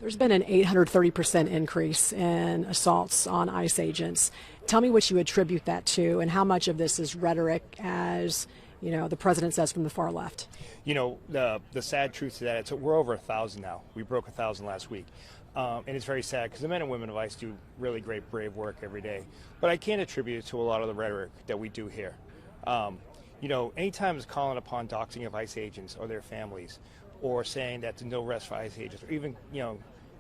There's been an 830% increase in assaults on ICE agents. Tell me what you attribute that to and how much of this is rhetoric, as the president says, from the far left. The sad truth to that, we're over 1,000 now. We broke 1,000 last week. And it's very sad because the men and women of ICE do really great, brave work every day. But I can't attribute it to a lot of the rhetoric that we do here. Anytime it's calling upon doxing of ICE agents or their families, or saying that there's no rest for ICE agents, or even,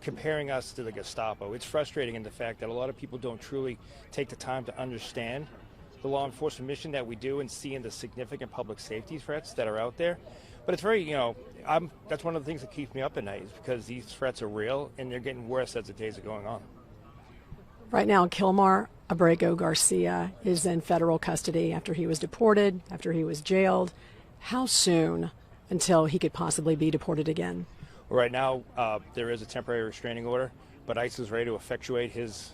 comparing us to the Gestapo, it's frustrating in the fact that a lot of people don't truly take the time to understand the law enforcement mission that we do and seeing the significant public safety threats that are out there. But it's very, that's one of the things that keeps me up at night, is because these threats are real and they're getting worse as the days are going on. Right now, Kilmar Abrego Garcia is in federal custody after he was deported, after he was jailed. How soon until he could possibly be deported again? Right now, there is a temporary restraining order, but ICE is ready to effectuate his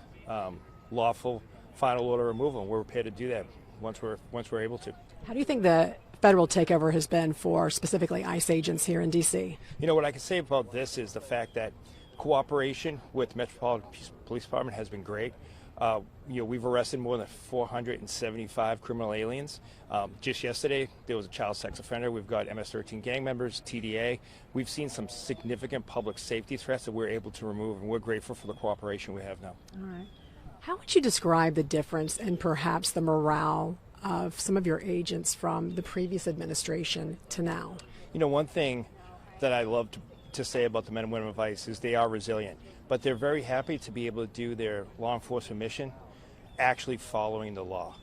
lawful final order removal, and we're prepared to do that once we're able to. How do you think the federal takeover has been for specifically ICE agents here in D.C.? What I can say about this is the fact that cooperation with Metropolitan Police Department has been great. We've arrested more than 475 criminal aliens. Just yesterday, there was a child sex offender. We've got MS-13 gang members, TDA. We've seen some significant public safety threats that we're able to remove, and we're grateful for the cooperation we have now. All right. How would you describe the difference in perhaps the morale of some of your agents from the previous administration to now? One thing that I love to say about the men and women of ICE is they are resilient, but they're very happy to be able to do their law enforcement mission actually following the law.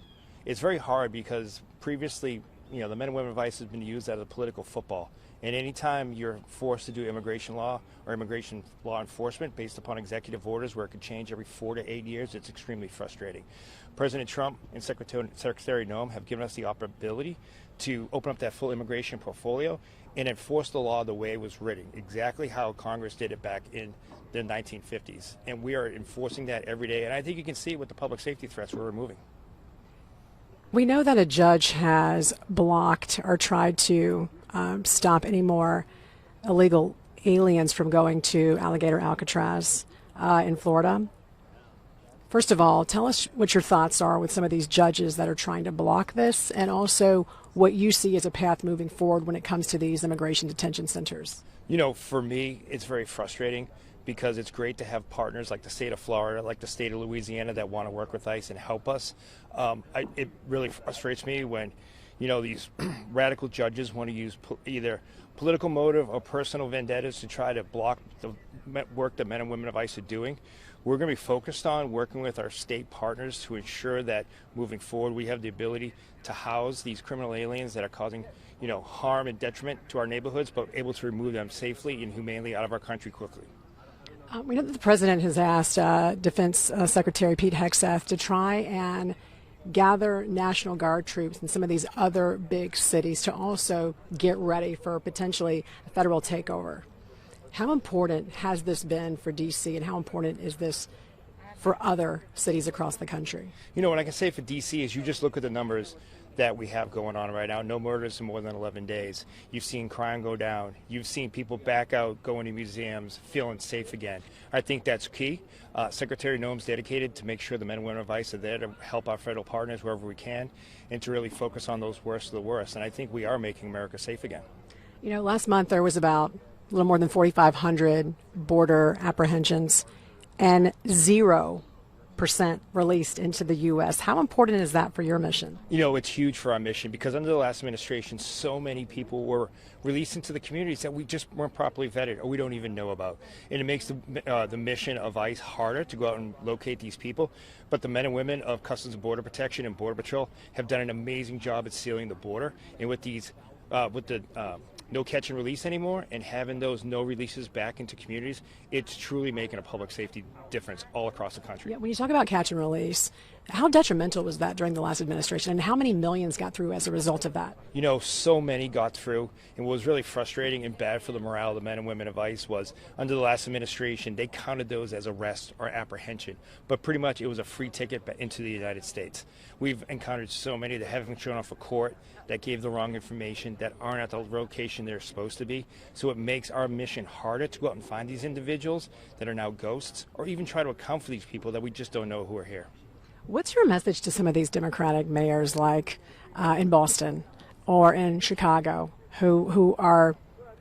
It's very hard because previously, the men and women of ICE has been used as a political football. And anytime you're forced to do immigration law or immigration law enforcement based upon executive orders where it could change every 4 to 8 years, it's extremely frustrating. President Trump and Secretary Noem have given us the ability to open up that full immigration portfolio and enforce the law the way it was written, exactly how Congress did it back in the 1950s. And we are enforcing that every day. And I think you can see it with the public safety threats we're removing. We know that a judge has blocked or tried to stop any more illegal aliens from going to Alligator Alcatraz in Florida. First of all, tell us what your thoughts are with some of these judges that are trying to block this, and also what you see as a path moving forward when it comes to these immigration detention centers. For me, it's very frustrating because it's great to have partners like the state of Florida, like the state of Louisiana, that want to work with ICE and help us. It really frustrates me when these radical judges want to use either political motive or personal vendettas to try to block the work that men and women of ICE are doing. We're going to be focused on working with our state partners to ensure that moving forward we have the ability to house these criminal aliens that are causing harm and detriment to our neighborhoods, but able to remove them safely and humanely out of our country quickly. We know that the president has asked Defense Secretary Pete Hegseth to try and gather National Guard troops in some of these other big cities to also get ready for potentially a federal takeover. How important has this been for D.C., and how important is this for other cities across the country? What I can say for D.C. is you just look at the numbers that we have going on right now. No murders in more than 11 days. You've seen crime go down. You've seen people back out, going to museums, feeling safe again. I think that's key. Secretary Noem's dedicated to make sure the men and women of ICE are there to help our federal partners wherever we can and to really focus on those worst of the worst. And I think we are making America safe again. Last month there was about a little more than 4,500 border apprehensions and 0% released into the U.S. How important is that for your mission? It's huge for our mission because under the last administration, so many people were released into the communities that we just weren't properly vetted or we don't even know about. And it makes the mission of ICE harder to go out and locate these people. But the men and women of Customs and Border Protection and Border Patrol have done an amazing job at sealing the border. And with these, no catch and release anymore and having those no releases back into communities, it's truly making a public safety difference all across the country. Yeah, when you talk about catch and release, How detrimental was that during the last administration, and how many millions got through as a result of that? You know, so many got through, and what was really frustrating and bad for the morale of the men and women of ICE was under the last administration, they counted those as arrest or apprehension, but pretty much it was a free ticket into the United States. We've encountered so many that haven't shown up for court, that gave the wrong information, that aren't at the location they're supposed to be, so it makes our mission harder to go out and find these individuals that are now ghosts, or even try to account for these people that we just don't know who are here. What's your message to some of these Democratic mayors, like in Boston or in Chicago, who are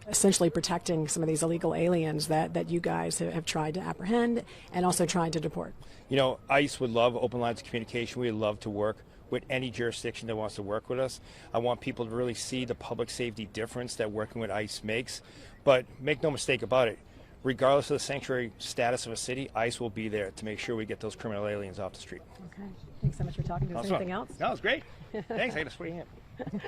essentially protecting some of these illegal aliens that you guys have tried to apprehend and also tried to deport? You know, ICE would love open lines of communication. We would love to work with any jurisdiction that wants to work with us. I want people to really see the public safety difference that working with ICE makes. But make no mistake about it, regardless of the sanctuary status of a city, ICE will be there to make sure we get those criminal aliens off the street. Okay. Thanks so much for talking to us. Anything else? No, it's great. Thanks. I got to swear you in.